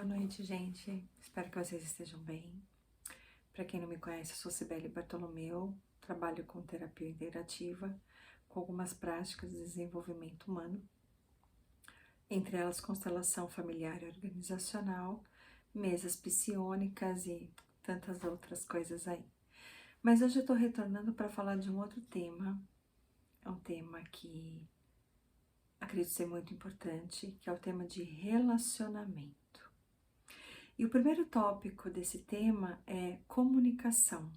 Boa noite, gente. Espero que vocês estejam bem. Para quem não me conhece, eu sou Cibele Bartolomeu, trabalho com terapia integrativa, com algumas práticas de desenvolvimento humano, entre elas constelação familiar e organizacional, mesas psiônicas e tantas outras coisas aí. Mas hoje eu estou retornando para falar de um outro tema, é um tema que acredito ser muito importante, que é o tema de relacionamento. E o primeiro tópico desse tema é comunicação.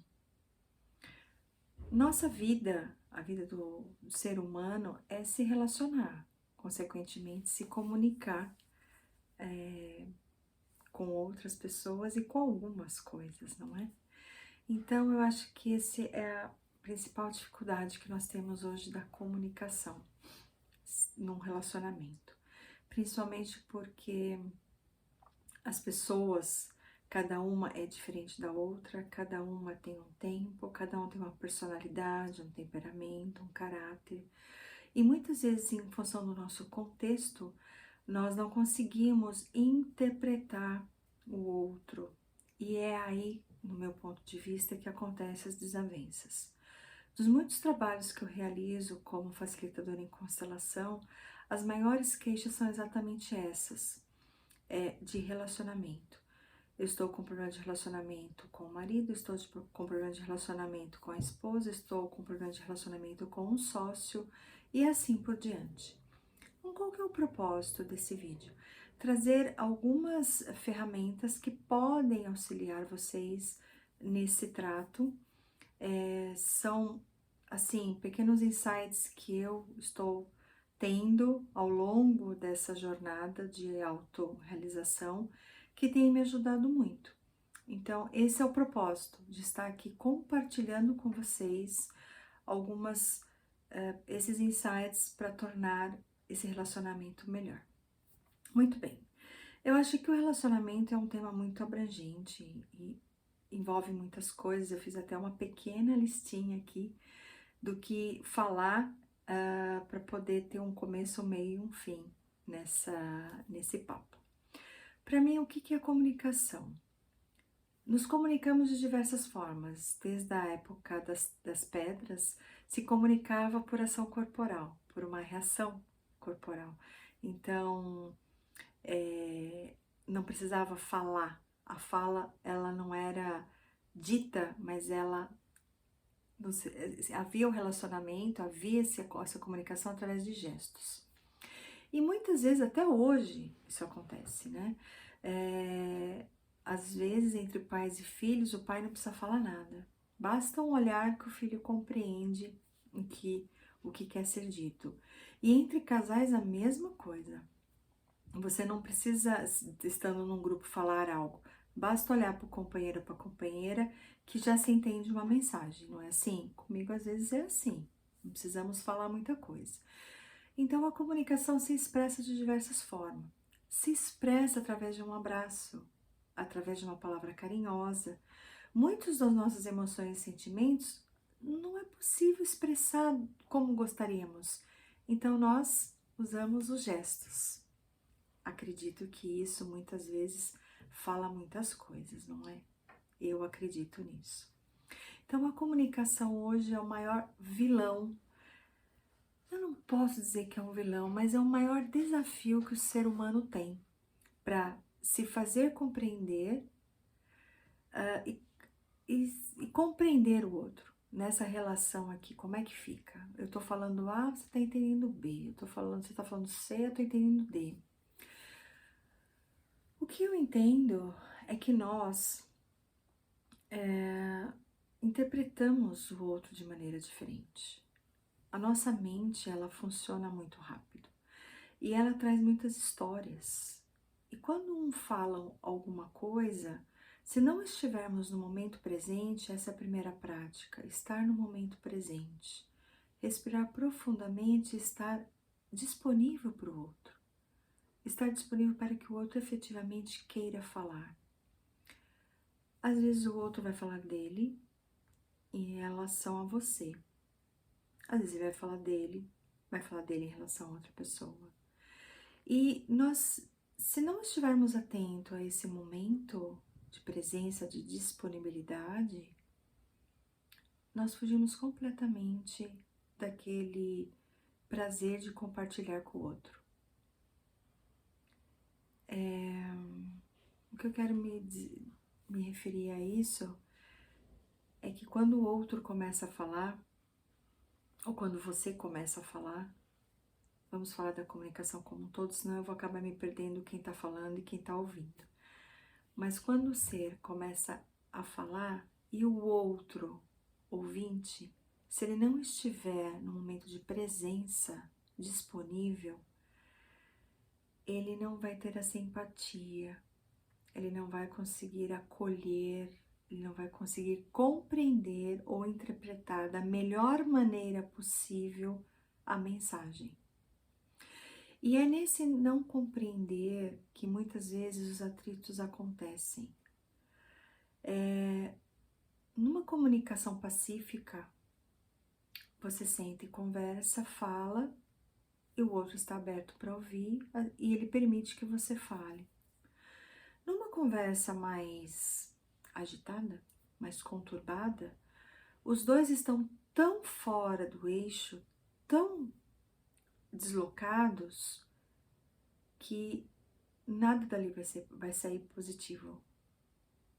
Nossa vida, a vida do ser humano é se relacionar, consequentemente se comunicar com outras pessoas e com algumas coisas, não é? Então eu acho que essa é a principal dificuldade que nós temos hoje da comunicação num relacionamento. Principalmente porque as pessoas, cada uma é diferente da outra, cada uma tem um tempo, cada um tem uma personalidade, um temperamento, um caráter. E muitas vezes, em função do nosso contexto, nós não conseguimos interpretar o outro. E é aí, no meu ponto de vista, que acontecem as desavenças. Dos muitos trabalhos que eu realizo como facilitadora em constelação, as maiores queixas são exatamente essas, de relacionamento. Eu estou com problema de relacionamento com o marido, estou com problema de relacionamento com a esposa, estou com problema de relacionamento com um sócio e assim por diante. Então, qual que é o propósito desse vídeo? Trazer algumas ferramentas que podem auxiliar vocês nesse trato. São, assim, pequenos insights que eu estou tendo ao longo dessa jornada de autorrealização que tem me ajudado muito. Então, esse é o propósito, de estar aqui compartilhando com vocês esses insights para tornar esse relacionamento melhor. Muito bem, eu acho que o relacionamento é um tema muito abrangente e envolve muitas coisas. Eu fiz até uma pequena listinha aqui do que falar para poder ter um começo, um meio e um fim nesse papo. Para mim, o que é comunicação? Nos comunicamos de diversas formas. Desde a época das pedras, se comunicava por ação corporal, por uma reação corporal. Então, não precisava falar. A fala, ela não era dita, mas havia o relacionamento, havia essa comunicação através de gestos. E muitas vezes, até hoje, isso acontece, né? Às vezes, entre pais e filhos, o pai não precisa falar nada. Basta um olhar que o filho compreende o que quer ser dito. E entre casais, a mesma coisa. Você não precisa, estando num grupo, falar algo. Basta olhar para o companheiro ou para a companheira que já se entende uma mensagem, não é assim? Comigo, às vezes, é assim. Não precisamos falar muita coisa. Então, a comunicação se expressa de diversas formas. Se expressa através de um abraço, através de uma palavra carinhosa. Muitas das nossas emoções e sentimentos não é possível expressar como gostaríamos. Então, nós usamos os gestos. Acredito que isso muitas vezes fala muitas coisas, não é? Eu acredito nisso. Então, a comunicação hoje é o maior vilão. Eu não posso dizer que é um vilão, mas é o maior desafio que o ser humano tem para se fazer compreender e compreender o outro. Nessa relação aqui, como é que fica? Eu tô falando A, você tá entendendo B. Você tá falando C, eu tô entendendo D. O que eu entendo é que nós interpretamos o outro de maneira diferente. A nossa mente, ela funciona muito rápido e ela traz muitas histórias. E quando um fala alguma coisa, se não estivermos no momento presente, essa é a primeira prática, estar no momento presente. Respirar profundamente e estar disponível para o outro. Estar disponível para que o outro efetivamente queira falar. Às vezes o outro vai falar dele em relação a você. Às vezes ele vai falar dele em relação a outra pessoa. E nós Se não estivermos atentos a esse momento de presença, de disponibilidade, nós fugimos completamente daquele prazer de compartilhar com o outro. O que eu quero me referir a isso é que quando o outro começa a falar, ou quando você começa a falar, vamos falar da comunicação como um todo, senão eu vou acabar me perdendo quem está falando e quem está ouvindo. Mas quando o ser começa a falar e o outro ouvinte, se ele não estiver no momento de presença disponível, ele não vai ter essa empatia, ele não vai conseguir acolher, ele não vai conseguir compreender ou interpretar da melhor maneira possível a mensagem. E é nesse não compreender que muitas vezes os atritos acontecem. Numa comunicação pacífica, você senta e conversa, fala, e o outro está aberto para ouvir e ele permite que você fale. Numa conversa mais agitada, mais conturbada, os dois estão tão fora do eixo, tão deslocados, que nada dali vai sair positivo.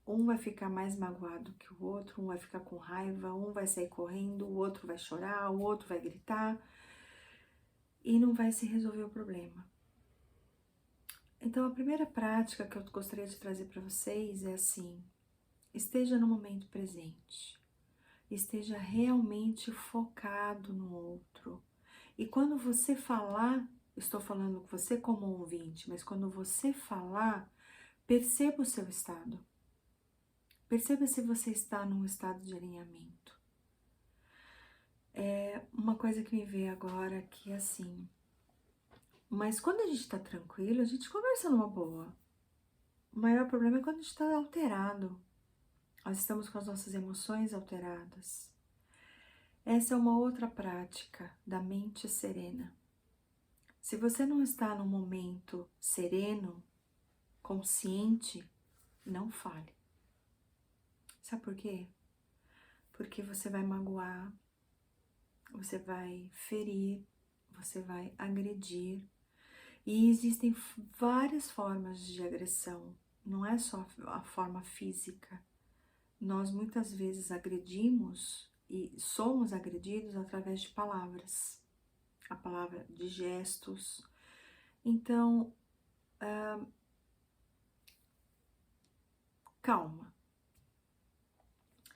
Um vai ficar mais magoado que o outro, um vai ficar com raiva, um vai sair correndo, o outro vai chorar, o outro vai gritar e não vai se resolver o problema. Então, a primeira prática que eu gostaria de trazer para vocês é assim: esteja no momento presente, esteja realmente focado no outro. E quando você falar, estou falando com você como ouvinte, mas quando você falar, perceba o seu estado. Perceba se você está num estado de alinhamento. É uma coisa que me veio agora que é assim, mas quando a gente está tranquilo, a gente conversa numa boa. O maior problema é quando a gente está alterado. Nós estamos com as nossas emoções alteradas. Essa é uma outra prática da mente serena. Se você não está num momento sereno, consciente, não fale. Sabe por quê? Porque você vai magoar, você vai ferir, você vai agredir. E existem várias formas de agressão, não é só a forma física. Nós muitas vezes agredimos e somos agredidos através de palavras, a palavra de gestos. Então, calma,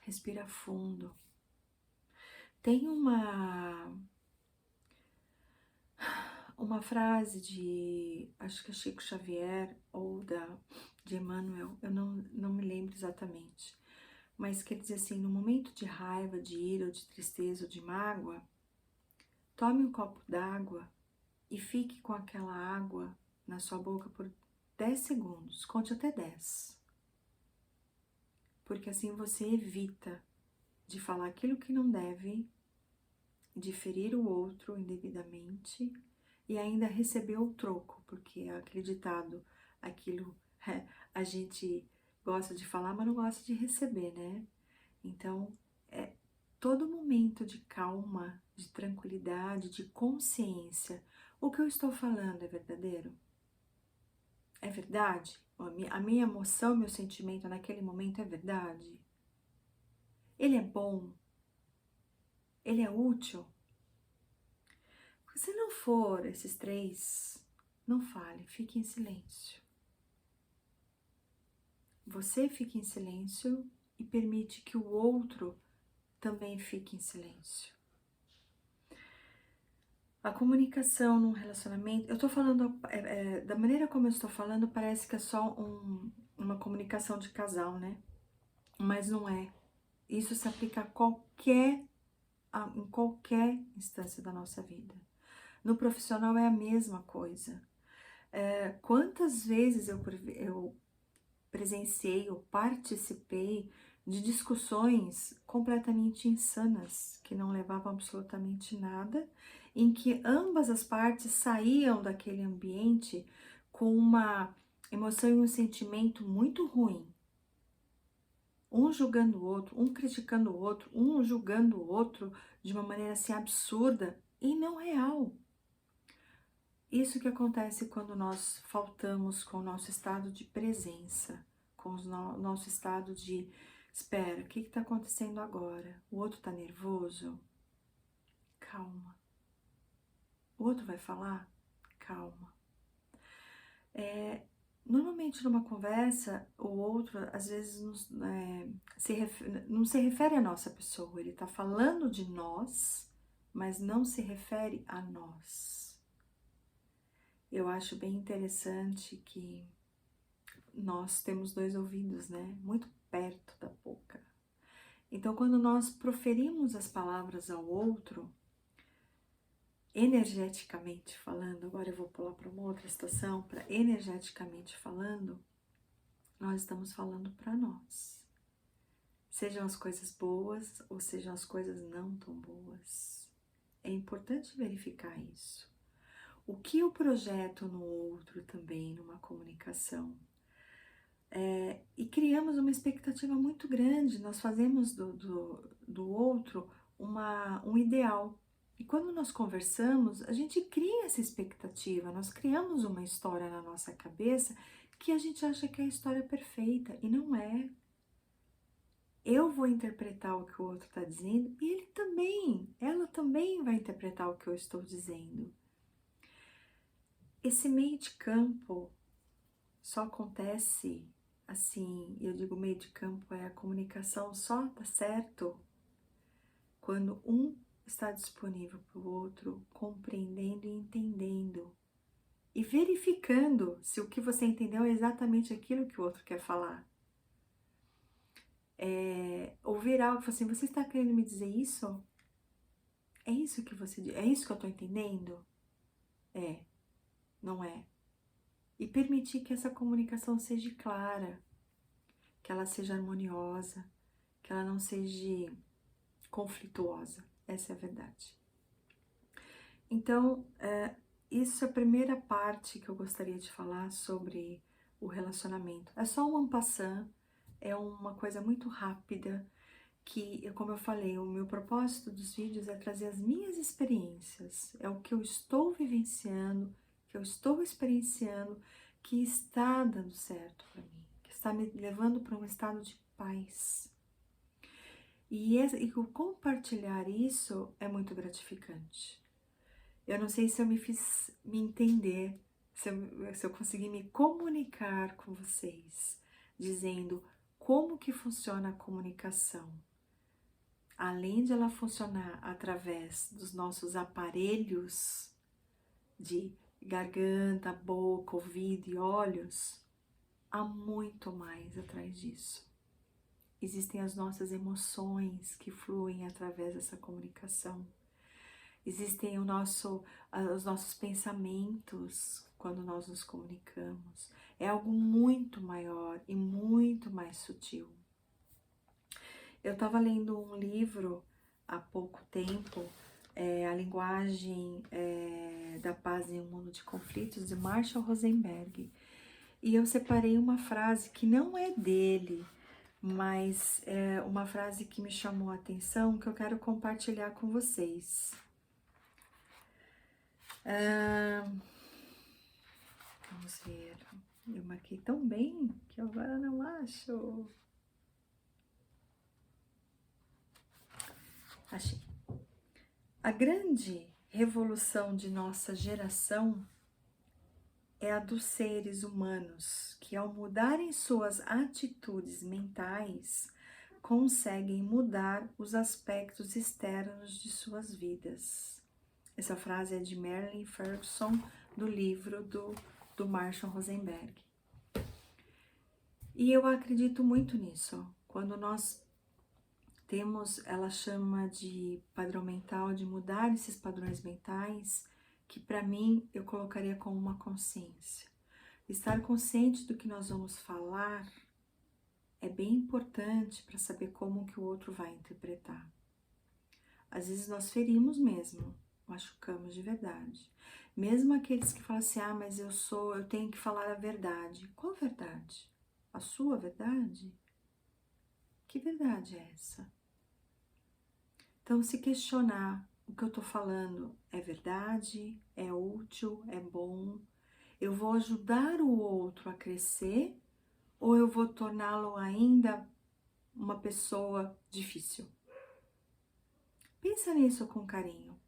respira fundo. Tem uma frase de, acho que é Chico Xavier ou de Emmanuel, eu não me lembro exatamente, mas quer dizer assim: no momento de raiva, de ira, ou de tristeza, ou de mágoa, tome um copo d'água e fique com aquela água na sua boca por 10 segundos, conte até 10. Porque assim você evita de falar aquilo que não deve, de ferir o outro indevidamente e ainda receber o troco, porque é acreditado aquilo a gente gosta de falar, mas não gosta de receber, né? Então, todo momento de calma, de tranquilidade, de consciência. O que eu estou falando é verdadeiro? É verdade? A minha emoção, meu sentimento naquele momento é verdade? Ele é bom? Ele é útil? Porque se não for esses 3, não fale, fique em silêncio. Você fique em silêncio e permite que o outro também fique em silêncio. A comunicação num relacionamento, eu tô falando, da maneira como eu estou falando, parece que é só uma comunicação de casal, né? Mas não é. Isso se aplica em qualquer instância da nossa vida. No profissional é a mesma coisa. Quantas vezes eu presenciei ou participei de discussões completamente insanas, que não levavam absolutamente nada, em que ambas as partes saíam daquele ambiente com uma emoção e um sentimento muito ruim. Um julgando o outro, um criticando o outro, um julgando o outro de uma maneira assim absurda e não real. Isso que acontece quando nós faltamos com o nosso estado de presença, com o nosso estado de espera, o que está acontecendo agora? O outro está nervoso? Calma. O outro vai falar? Calma. Normalmente numa conversa, o outro às vezes não se refere à nossa pessoa, ele está falando de nós, mas não se refere a nós. Eu acho bem interessante que nós temos 2 ouvidos, né? Muito perto da boca. Então, quando nós proferimos as palavras ao outro, energeticamente falando, agora eu vou pular para uma outra situação, para energeticamente falando, nós estamos falando para nós. Sejam as coisas boas ou sejam as coisas não tão boas. É importante verificar isso. O que eu projeto no outro também, numa comunicação. E criamos uma expectativa muito grande, nós fazemos do outro um ideal. E quando nós conversamos, a gente cria essa expectativa, nós criamos uma história na nossa cabeça que a gente acha que é a história perfeita, e não é. Eu vou interpretar o que o outro está dizendo e ele também, ela também vai interpretar o que eu estou dizendo. Esse meio de campo só acontece assim, eu digo meio de campo é a comunicação só dá certo quando um está disponível para o outro, compreendendo e entendendo e verificando se o que você entendeu é exatamente aquilo que o outro quer falar. Ouvir algo assim, você está querendo me dizer isso? É isso que você diz? É isso que eu estou entendendo? Não é? E permitir que essa comunicação seja clara, que ela seja harmoniosa, que ela não seja conflituosa. Essa é a verdade. Então, isso é a primeira parte que eu gostaria de falar sobre o relacionamento. É só um en passant, é uma coisa muito rápida, que, como eu falei, o meu propósito dos vídeos é trazer as minhas experiências, é o que eu estou vivenciando, que eu estou experienciando, que está dando certo para mim, que está me levando para um estado de paz. E o compartilhar isso é muito gratificante. Eu não sei se eu me fiz me entender, se eu consegui me comunicar com vocês, dizendo como que funciona a comunicação. Além de ela funcionar através dos nossos aparelhos de garganta, boca, ouvido e olhos, há muito mais atrás disso. Existem as nossas emoções que fluem através dessa comunicação. Existem os nossos pensamentos quando nós nos comunicamos. É algo muito maior e muito mais sutil. Eu estava lendo um livro há pouco tempo, A Linguagem da Paz em um Mundo de Conflitos, de Marshall Rosenberg. E eu separei uma frase que não é dele, mas é uma frase que me chamou a atenção, que eu quero compartilhar com vocês. Vamos ver. Eu marquei tão bem que eu agora não acho. Achei. A grande revolução de nossa geração é a dos seres humanos que, ao mudarem suas atitudes mentais, conseguem mudar os aspectos externos de suas vidas. Essa frase é de Marilyn Ferguson, do livro do Marshall Rosenberg. E eu acredito muito nisso. Quando nós temos, ela chama de padrão mental, de mudar esses padrões mentais, que para mim eu colocaria como uma consciência. Estar consciente do que nós vamos falar é bem importante para saber como que o outro vai interpretar. Às vezes nós ferimos mesmo, machucamos de verdade. Mesmo aqueles que falam assim, ah, mas eu tenho que falar a verdade. Qual verdade? A sua verdade? Que verdade é essa? Então, se questionar o que eu tô falando é verdade, é útil, é bom, eu vou ajudar o outro a crescer ou eu vou torná-lo ainda uma pessoa difícil? Pensa nisso com carinho.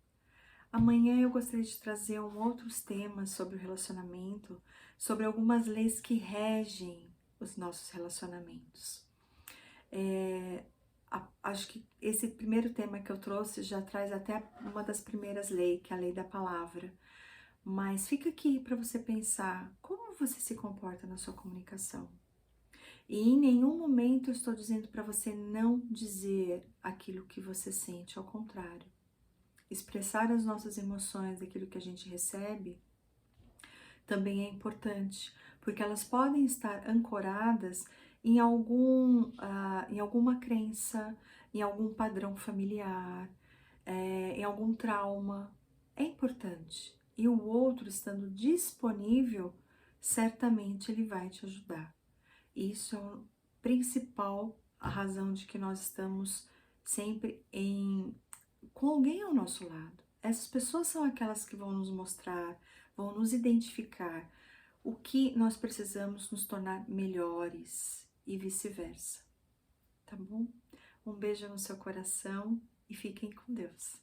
Amanhã eu gostaria de trazer outros temas sobre o relacionamento, sobre algumas leis que regem os nossos relacionamentos. Acho que esse primeiro tema que eu trouxe já traz até uma das primeiras leis, que é a lei da palavra. Mas fica aqui para você pensar como você se comporta na sua comunicação. E em nenhum momento eu estou dizendo para você não dizer aquilo que você sente, ao contrário. Expressar as nossas emoções, aquilo que a gente recebe, também é importante, porque elas podem estar ancoradas em em alguma crença, em algum padrão familiar, em algum trauma. É importante. E o outro estando disponível, certamente ele vai te ajudar. Isso é a principal razão de que nós estamos sempre com alguém ao nosso lado. Essas pessoas são aquelas que vão nos mostrar, vão nos identificar o que nós precisamos nos tornar melhores e vice-versa, tá bom? Um beijo no seu coração e fiquem com Deus.